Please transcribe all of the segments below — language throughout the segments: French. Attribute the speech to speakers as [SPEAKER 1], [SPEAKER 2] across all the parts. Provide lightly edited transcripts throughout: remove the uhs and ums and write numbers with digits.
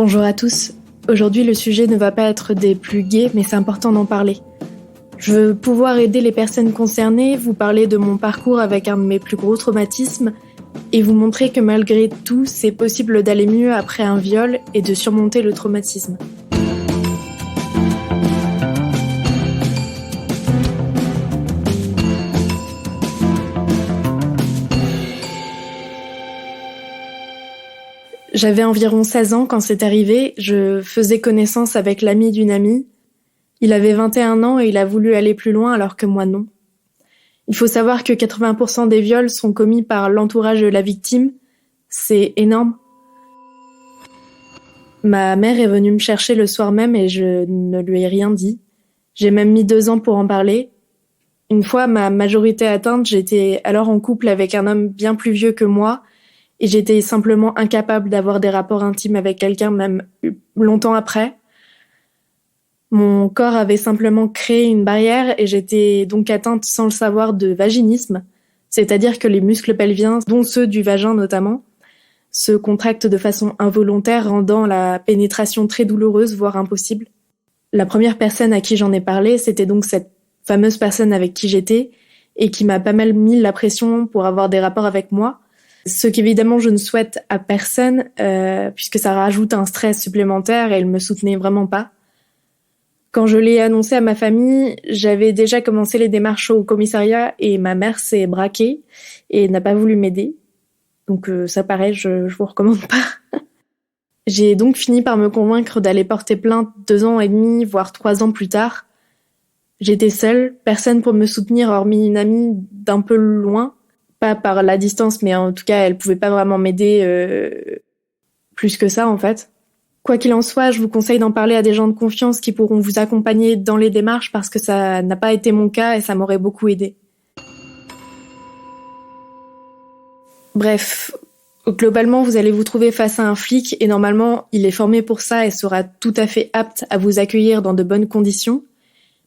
[SPEAKER 1] Bonjour à tous. Aujourd'hui, le sujet ne va pas être des plus gais, mais c'est important d'en parler. Je veux pouvoir aider les personnes concernées, vous parler de mon parcours avec un de mes plus gros traumatismes et vous montrer que malgré tout, c'est possible d'aller mieux après un viol et de surmonter le traumatisme. J'avais environ 16 ans quand c'est arrivé, je faisais connaissance avec l'ami d'une amie. Il avait 21 ans et il a voulu aller plus loin alors que moi non. Il faut savoir que 80% des viols sont commis par l'entourage de la victime. C'est énorme. Ma mère est venue me chercher le soir même et je ne lui ai rien dit. J'ai même mis 2 ans pour en parler. Une fois ma majorité atteinte, j'étais alors en couple avec un homme bien plus vieux que moi et j'étais simplement incapable d'avoir des rapports intimes avec quelqu'un même longtemps après. Mon corps avait simplement créé une barrière et j'étais donc atteinte sans le savoir de vaginisme, c'est-à-dire que les muscles pelviens, dont ceux du vagin notamment, se contractent de façon involontaire, rendant la pénétration très douloureuse, voire impossible. La première personne à qui j'en ai parlé, c'était donc cette fameuse personne avec qui j'étais et qui m'a pas mal mis la pression pour avoir des rapports avec moi, ce qu'évidemment je ne souhaite à personne puisque ça rajoute un stress supplémentaire et elle me soutenait vraiment pas. Quand je l'ai annoncé à ma famille, j'avais déjà commencé les démarches au commissariat et ma mère s'est braquée et n'a pas voulu m'aider. Donc ça pareil, je vous recommande pas. J'ai donc fini par me convaincre d'aller porter plainte 2 ans et demi, voire 3 ans plus tard. J'étais seule, personne pour me soutenir hormis une amie d'un peu loin, pas par la distance, mais en tout cas elle pouvait pas vraiment m'aider plus que ça en fait. Quoi qu'il en soit, je vous conseille d'en parler à des gens de confiance qui pourront vous accompagner dans les démarches parce que ça n'a pas été mon cas et ça m'aurait beaucoup aidé. Bref, globalement, vous allez vous trouver face à un flic et normalement, il est formé pour ça et sera tout à fait apte à vous accueillir dans de bonnes conditions.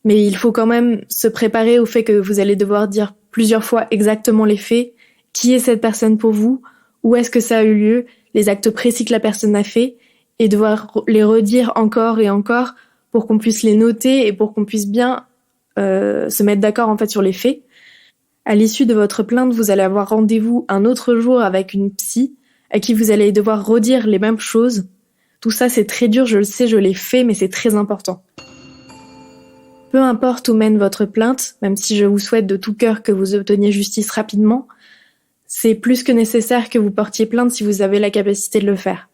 [SPEAKER 1] Mais il faut quand même se préparer au fait que vous allez devoir dire plusieurs fois exactement les faits, qui est cette personne pour vous, où est-ce que ça a eu lieu, les actes précis que la personne a fait, et devoir les redire encore et encore pour qu'on puisse les noter et pour qu'on puisse bien se mettre d'accord en fait sur les faits. À l'issue de votre plainte, vous allez avoir rendez-vous un autre jour avec une psy à qui vous allez devoir redire les mêmes choses. Tout ça, c'est très dur, je le sais, je l'ai fait, mais c'est très important. Peu importe où mène votre plainte, même si je vous souhaite de tout cœur que vous obteniez justice rapidement, c'est plus que nécessaire que vous portiez plainte si vous avez la capacité de le faire.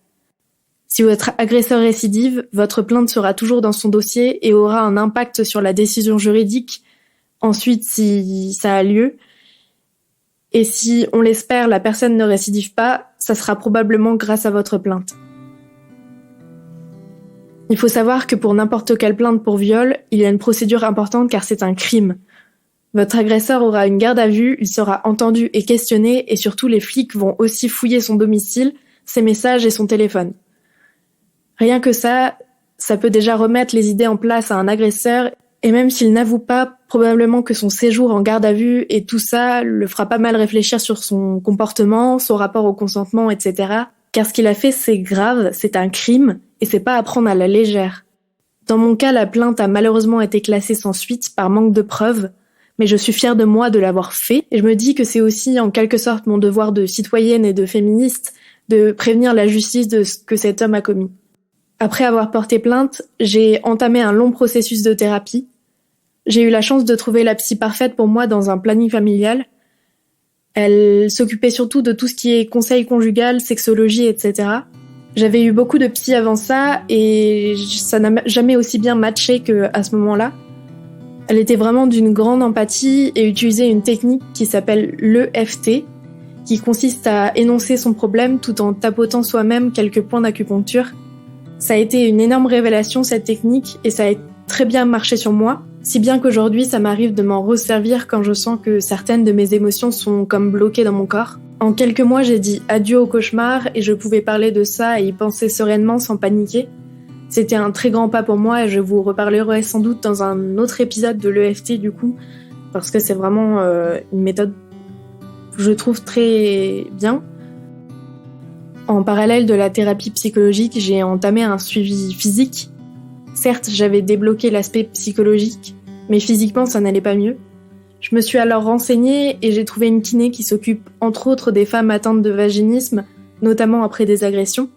[SPEAKER 1] Si votre agresseur récidive, votre plainte sera toujours dans son dossier et aura un impact sur la décision juridique ensuite si ça a lieu. Et si, on l'espère, la personne ne récidive pas, ça sera probablement grâce à votre plainte. Il faut savoir que pour n'importe quelle plainte pour viol, il y a une procédure importante car c'est un crime. Votre agresseur aura une garde à vue, il sera entendu et questionné et surtout les flics vont aussi fouiller son domicile, ses messages et son téléphone. Rien que ça peut déjà remettre les idées en place à un agresseur et même s'il n'avoue pas, probablement que son séjour en garde à vue et tout ça le fera pas mal réfléchir sur son comportement, son rapport au consentement, etc. Car ce qu'il a fait, c'est grave, c'est un crime et c'est pas à prendre à la légère. Dans mon cas, la plainte a malheureusement été classée sans suite par manque de preuves, mais je suis fière de moi de l'avoir fait et je me dis que c'est aussi en quelque sorte mon devoir de citoyenne et de féministe de prévenir la justice de ce que cet homme a commis. Après avoir porté plainte, j'ai entamé un long processus de thérapie. J'ai eu la chance de trouver la psy parfaite pour moi dans un planning familial. Elle s'occupait surtout de tout ce qui est conseil conjugal, sexologie, etc. J'avais eu beaucoup de psy avant ça et ça n'a jamais aussi bien matché qu'à ce moment-là. Elle était vraiment d'une grande empathie et utilisait une technique qui s'appelle l'EFT, qui consiste à énoncer son problème tout en tapotant soi-même quelques points d'acupuncture. Ça a été une énorme révélation cette technique et ça a très bien marché sur moi, si bien qu'aujourd'hui ça m'arrive de m'en resservir quand je sens que certaines de mes émotions sont comme bloquées dans mon corps. En quelques mois j'ai dit adieu au cauchemar et je pouvais parler de ça et y penser sereinement sans paniquer. C'était un très grand pas pour moi et je vous reparlerai sans doute dans un autre épisode de l'EFT du coup, parce que c'est vraiment une méthode que je trouve très bien. En parallèle de la thérapie psychologique, j'ai entamé un suivi physique. Certes, j'avais débloqué l'aspect psychologique, mais physiquement, ça n'allait pas mieux. Je me suis alors renseignée et j'ai trouvé une kiné qui s'occupe entre autres des femmes atteintes de vaginisme, notamment après des agressions.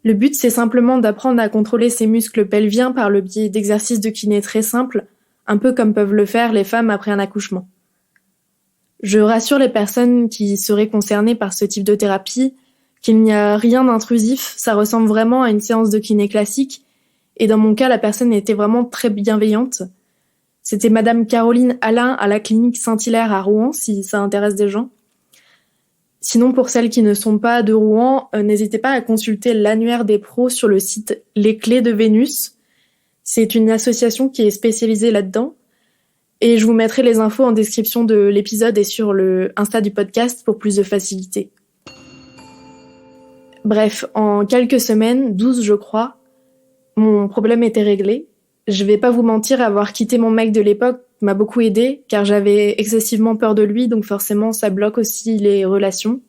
[SPEAKER 1] Le but, c'est simplement d'apprendre à contrôler ses muscles pelviens par le biais d'exercices de kiné très simples, un peu comme peuvent le faire les femmes après un accouchement. Je rassure les personnes qui seraient concernées par ce type de thérapie qu'il n'y a rien d'intrusif, ça ressemble vraiment à une séance de kiné classique, et dans mon cas, la personne était vraiment très bienveillante. C'était Madame Caroline Alain à la clinique Saint-Hilaire à Rouen, si ça intéresse des gens. Sinon, pour celles qui ne sont pas de Rouen, n'hésitez pas à consulter l'annuaire des pros sur le site Les Clés de Vénus. C'est une association qui est spécialisée là-dedans. Et je vous mettrai les infos en description de l'épisode et sur le Insta du podcast pour plus de facilité. Bref, en quelques semaines, 12 je crois, mon problème était réglé. Je vais pas vous mentir, avoir quitté mon mec de l'époque m'a beaucoup aidé, car j'avais excessivement peur de lui, donc forcément ça bloque aussi les relations.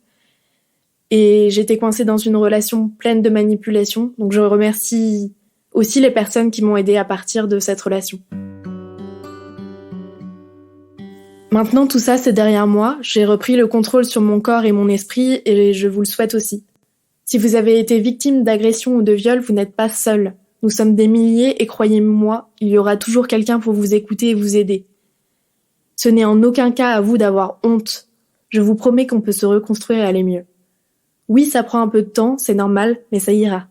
[SPEAKER 1] Et j'étais coincée dans une relation pleine de manipulation, donc je remercie aussi les personnes qui m'ont aidée à partir de cette relation. Maintenant tout ça c'est derrière moi, j'ai repris le contrôle sur mon corps et mon esprit, et je vous le souhaite aussi. Si vous avez été victime d'agression ou de viol, vous n'êtes pas seul. Nous sommes des milliers et croyez-moi, il y aura toujours quelqu'un pour vous écouter et vous aider. Ce n'est en aucun cas à vous d'avoir honte. Je vous promets qu'on peut se reconstruire et aller mieux. Oui, ça prend un peu de temps, c'est normal, mais ça ira.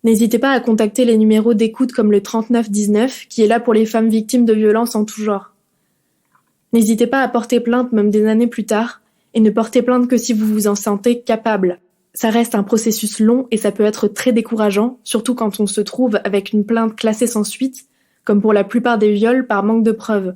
[SPEAKER 1] N'hésitez pas à contacter les numéros d'écoute comme le 3919 qui est là pour les femmes victimes de violences en tout genre. N'hésitez pas à porter plainte même des années plus tard et ne portez plainte que si vous vous en sentez capable. Ça reste un processus long et ça peut être très décourageant, surtout quand on se trouve avec une plainte classée sans suite, comme pour la plupart des viols par manque de preuves.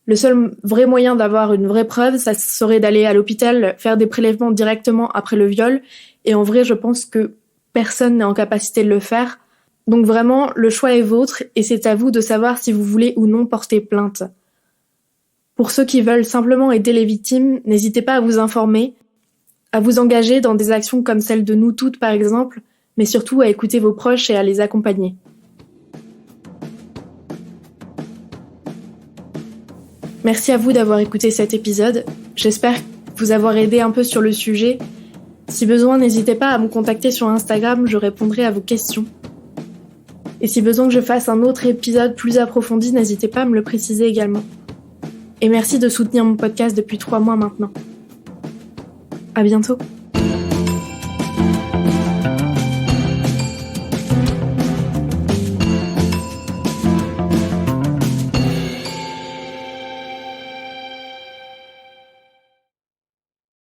[SPEAKER 1] Le seul vrai moyen d'avoir une vraie preuve, ça serait d'aller à l'hôpital faire des prélèvements directement après le viol, et en vrai je pense que personne n'est en capacité de le faire. Donc vraiment, le choix est vôtre et c'est à vous de savoir si vous voulez ou non porter plainte. Pour ceux qui veulent simplement aider les victimes, n'hésitez pas à vous informer, à vous engager dans des actions comme celle de Nous Toutes par exemple, mais surtout à écouter vos proches et à les accompagner. Merci à vous d'avoir écouté cet épisode, j'espère vous avoir aidé un peu sur le sujet. Si besoin, n'hésitez pas à me contacter sur Instagram, je répondrai à vos questions. Et si besoin que je fasse un autre épisode plus approfondi, n'hésitez pas à me le préciser également. Et merci de soutenir mon podcast depuis 3 mois maintenant. À bientôt.